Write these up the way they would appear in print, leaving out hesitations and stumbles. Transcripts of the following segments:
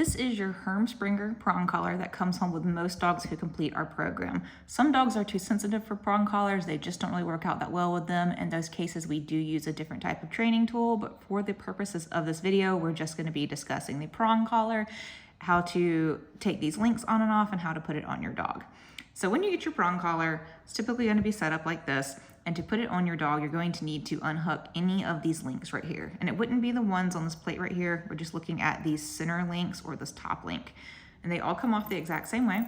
This is your Hermspringer prong collar that comes home with most dogs who complete our program. Some dogs are too sensitive for prong collars. They just don't really work out that well with them. In those cases, we do use a different type of training tool, but for the purposes of this video, we're just going to be discussing the prong collar, how to take these links on and off, and how to put it on your dog. So when you get your prong collar, it's typically going to be set up like this. And to put it on your dog, you're going to need to unhook any of these links right here. And it wouldn't be the ones on this plate right here. We're just looking at these center links or this top link. And they all come off the exact same way.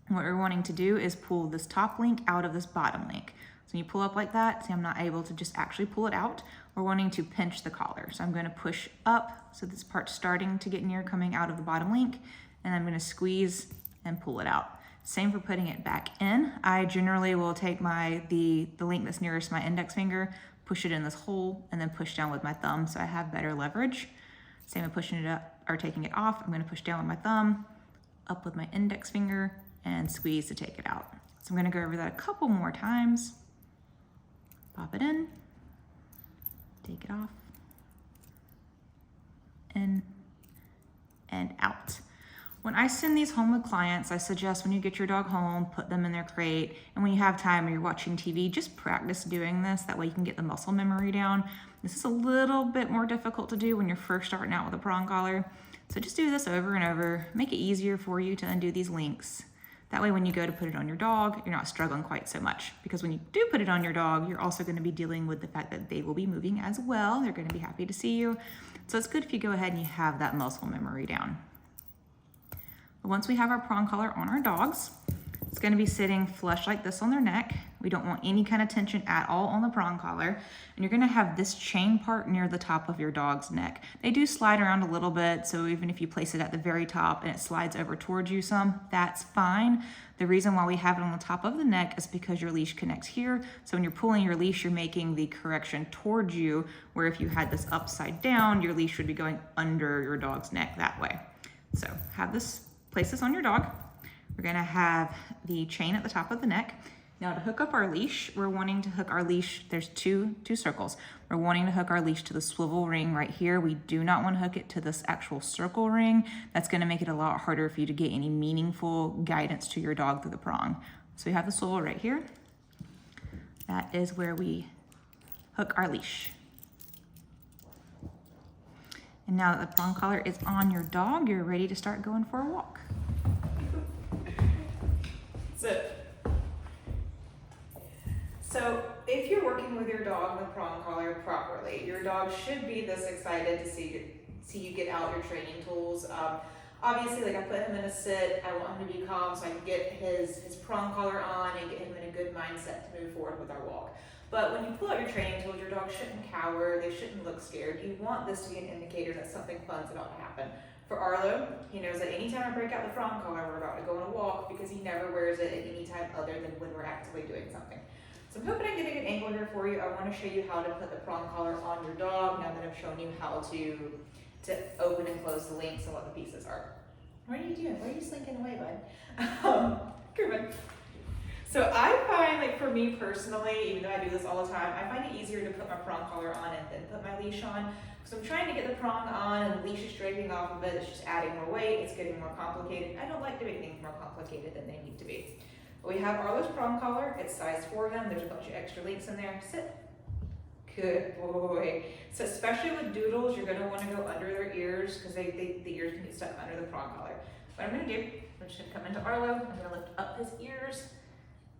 What we're wanting to do is pull this top link out of this bottom link. So when you pull up like that, see, I'm not able to just actually pull it out. We're wanting to pinch the collar. So I'm going to push up. So this part's starting to get near coming out of the bottom link. And I'm going to squeeze and pull it out. Same for putting it back in. I generally will take the link that's nearest my index finger, push it in this hole, and then push down with my thumb so I have better leverage. Same with pushing it up or taking it off. I'm gonna push down with my thumb, up with my index finger, and squeeze to take it out. So I'm gonna go over that a couple more times. Pop it in, take it off, in, and out. When I send these home with clients, I suggest when you get your dog home, put them in their crate, and when you have time or you're watching TV, just practice doing this. That way you can get the muscle memory down. This is a little bit more difficult to do when you're first starting out with a prong collar. So just do this over and over. Make it easier for you to undo these links. That way when you go to put it on your dog, you're not struggling quite so much. Because when you do put it on your dog, you're also going to be dealing with the fact that they will be moving as well. They're going to be happy to see you. So it's good if you go ahead and you have that muscle memory down. Once we have our prong collar on our dogs, it's going to be sitting flush like this on their neck. We don't want any kind of tension at all on the prong collar. And you're going to have this chain part near the top of your dog's neck. They do slide around a little bit, so even if you place it at the very top and it slides over towards you some, that's fine. The reason why we have it on the top of the neck is because your leash connects here. So when you're pulling your leash, you're making the correction towards you, where if you had this upside down, your leash would be going under your dog's neck that way. So place this on your dog. We're gonna have the chain at the top of the neck. Now to hook up our leash, we're wanting to hook our leash, there's two circles. We're wanting to hook our leash to the swivel ring right here. We do not want to hook it to this actual circle ring. That's gonna make it a lot harder for you to get any meaningful guidance to your dog through the prong. So we have the swivel right here. That is where we hook our leash. And now that the prong collar is on your dog, you're ready to start going for a walk. Sit. So if you're working with your dog with prong collar properly, your dog should be this excited to see you get out your training tools. Obviously, like I put him in a sit, I want him to be calm so I can get his prong collar on and get him in a good mindset to move forward with our walk. But when you pull out your training tools, your dog shouldn't cower, they shouldn't look scared. You want this to be an indicator that something fun's about to happen. For Arlo, he knows that anytime I break out the prong collar, we're about to go on a walk because he never wears it at any time other than when we're actively doing something. So I'm hoping I get a good angle here for you. I want to show you how to put the prong collar on your dog now that I've shown you how to open and close the links and what the pieces are. What are you doing? Why are you slinking away, bud? Come on. So I find, like for me personally, even though I do this all the time, I find it easier to put my prong collar on and then put my leash on. So I'm trying to get the prong on and the leash is draping off of it. It's just adding more weight. It's getting more complicated. I don't like to make things more complicated than they need to be. But we have Arlo's prong collar. It's sized for him. There's a bunch of extra links in there. Sit. Good boy. So especially with doodles, you're going to want to go under their ears because the ears can get stuck under the prong collar. What I'm going to do, I'm just going to come into Arlo. I'm going to lift up his ears.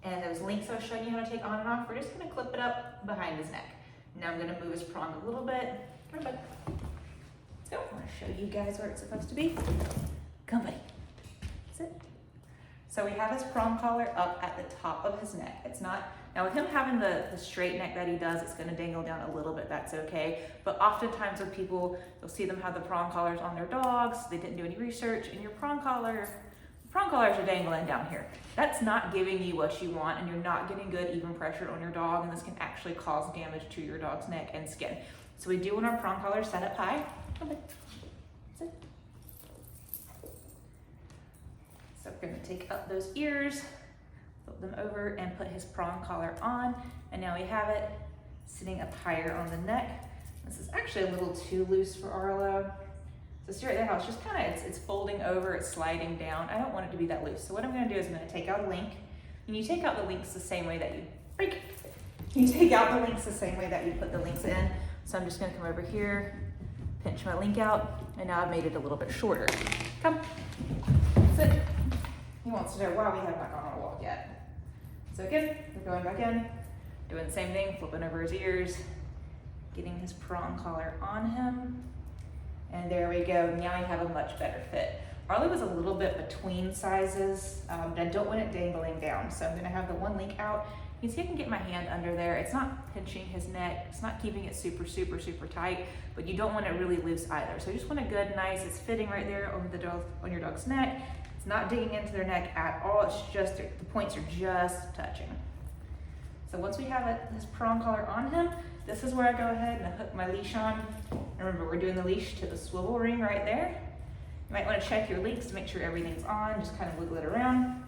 And those links I was showing you how to take on and off, we're just going to clip it up behind his neck. Now I'm going to move his prong a little bit. Come on, bud. Let's go. I want to show you guys where it's supposed to be. Come, buddy. Sit. So we have his prong collar up at the top of his neck. It's not, now with him having the straight neck that he does, it's going to dangle down a little bit. That's okay. But oftentimes with people, you'll see them have the prong collars on their dogs. They didn't do any research, and your prong collars are dangling down here. That's not giving you what you want, and you're not getting good even pressure on your dog, and this can actually cause damage to your dog's neck and skin. So we do want our prong collar set up high. Sit. So we're going to take up those ears, flip them over, and put his prong collar on, and now we have it sitting up higher on the neck. This is actually a little too loose for Arlo. So see right there how it's just kind of, it's folding over, it's sliding down. I don't want it to be that loose. So what I'm gonna do is I'm gonna take out a link. And you take out the links the same way that you take out the links the same way that you put the links in. So I'm just gonna come over here, pinch my link out, and now I've made it a little bit shorter. Come, sit. He wants to know why we haven't gone on a walk yet. So again, we're going back in, doing the same thing, flipping over his ears, getting his prong collar on him. And there we go, now you have a much better fit. Arlo was a little bit between sizes, but I don't want it dangling down. So I'm gonna have the one link out. You can see I can get my hand under there. It's not pinching his neck. It's not keeping it super, super, super tight, but you don't want it really loose either. So you just want a good, nice, it's fitting right there on your dog's neck. It's not digging into their neck at all. It's just, the points are just touching. So once we have this prong collar on him, this is where I go ahead and hook my leash on. Remember, we're doing the leash to the swivel ring right there. You might want to check your links to make sure everything's on, just kind of wiggle it around.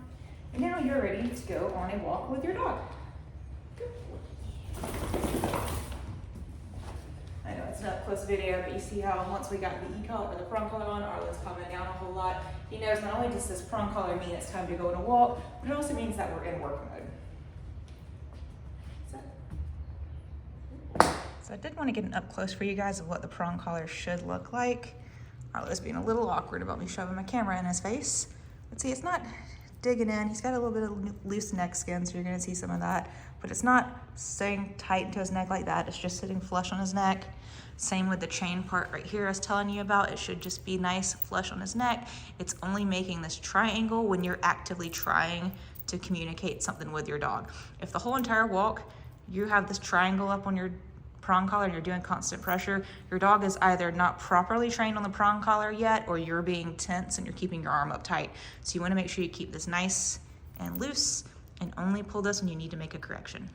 And now you're ready to go on a walk with your dog. I know it's an up close video, but you see how once we got the e-collar or the prong collar on, Arlo's calming down a whole lot. He knows not only does this prong collar mean it's time to go on a walk, but it also means that we're in work mode. So I did want to get an up close for you guys of what the prong collar should look like. Arlo's being a little awkward about me shoving my camera in his face. But see, it's not digging in. He's got a little bit of loose neck skin, so you're gonna see some of that. But it's not staying tight into his neck like that. It's just sitting flush on his neck. Same with the chain part right here I was telling you about. It should just be nice, flush on his neck. It's only making this triangle when you're actively trying to communicate something with your dog. If the whole entire walk, you have this triangle up on your prong collar and you're doing constant pressure, your dog is either not properly trained on the prong collar yet, or you're being tense and you're keeping your arm up tight. So you want to make sure you keep this nice and loose and only pull this when you need to make a correction.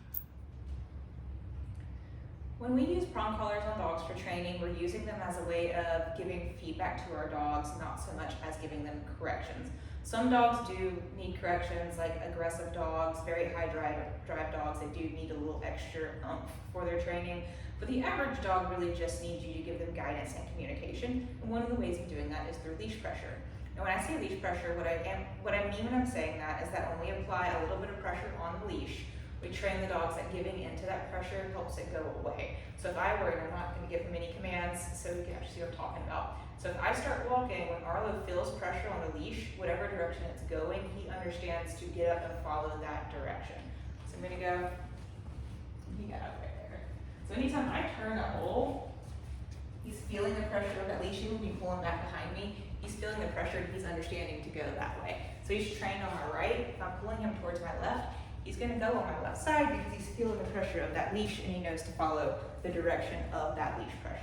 When we use prong collars on dogs for training, we're using them as a way of giving feedback to our dogs, not so much as giving them corrections. Some dogs do need corrections, like aggressive dogs, very high drive dogs, they do need a little extra oomph for their training. But the average dog really just needs you to give them guidance and communication. And one of the ways of doing that is through leash pressure. And when I say leash pressure, what I mean when I'm saying that is that when we apply a little bit of pressure on the leash, we train the dogs that giving into that pressure helps it go away. So if I were, and I'm not going to give him any commands so you can actually see what I'm talking about. So if I start walking, when Arlo feels pressure on the leash, whatever direction it's going, he understands to get up and follow that direction. So I'm going to go, he got up right there. So anytime I turn a hole, he's feeling the pressure of that leash. Even when you pull him back behind me, he's feeling the pressure and he's understanding to go that way. So he's trained on my right. If I'm pulling him towards my left, he's going to go on my left side because he's feeling the pressure of that leash and he knows to follow the direction of that leash pressure.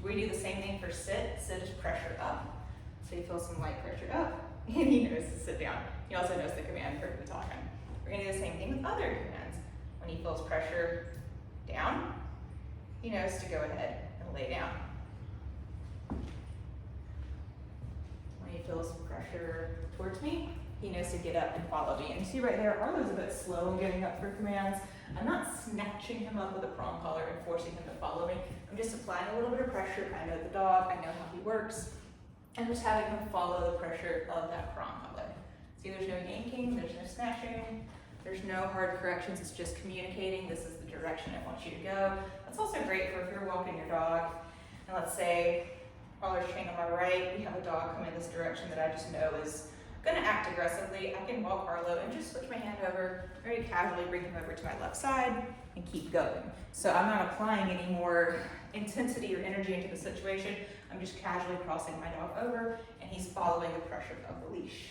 We do the same thing for sit. Sit is pressure up. So he feels some light pressure up and he knows to sit down. He also knows the command for the talking. We're going to do the same thing with other commands. When he feels pressure down, he knows to go ahead and lay down. When he feels pressure towards me, he knows to get up and follow me. And you see right there, Arlo's a bit slow in getting up for commands. I'm not snatching him up with a prong collar and forcing him to follow me. I'm just applying a little bit of pressure. I know the dog, I know how he works. And just having him follow the pressure of that prong collar. See, there's no yanking, there's no snatching, there's no hard corrections, it's just communicating. This is the direction I want you to go. That's also great for if you're walking your dog, and let's say Arlo's trained on my right, we have a dog come in this direction that I just know is gonna act aggressively. I can walk Arlo and just switch my hand over, very casually bring him over to my left side and keep going. So I'm not applying any more intensity or energy into the situation. I'm just casually crossing my dog over and he's following the pressure of the leash.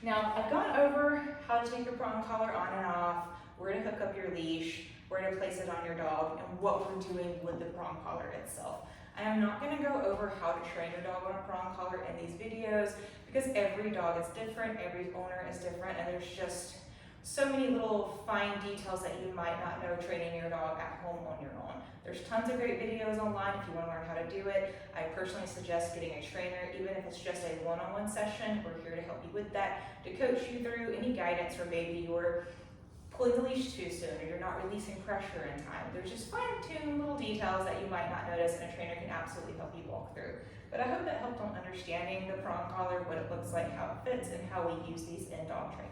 Now, I've gone over how to take your prong collar on and off, where to hook up your leash, where to place it on your dog, and what we're doing with the prong collar itself. I am not going to go over how to train a dog on a prong collar in these videos because every dog is different, every owner is different, and there's just so many little fine details that you might not know training your dog at home on your own. There's tons of great videos online if you want to learn how to do it. I personally suggest getting a trainer, even if it's just a one-on-one session. We're here to help you with that, to coach you through any guidance or maybe you're pulling the leash too soon, or you're not releasing pressure in time. There's just fine-tuned little details that you might not notice, and a trainer can absolutely help you walk through. But I hope that helped on understanding the prong collar, what it looks like, how it fits, and how we use these in dog training.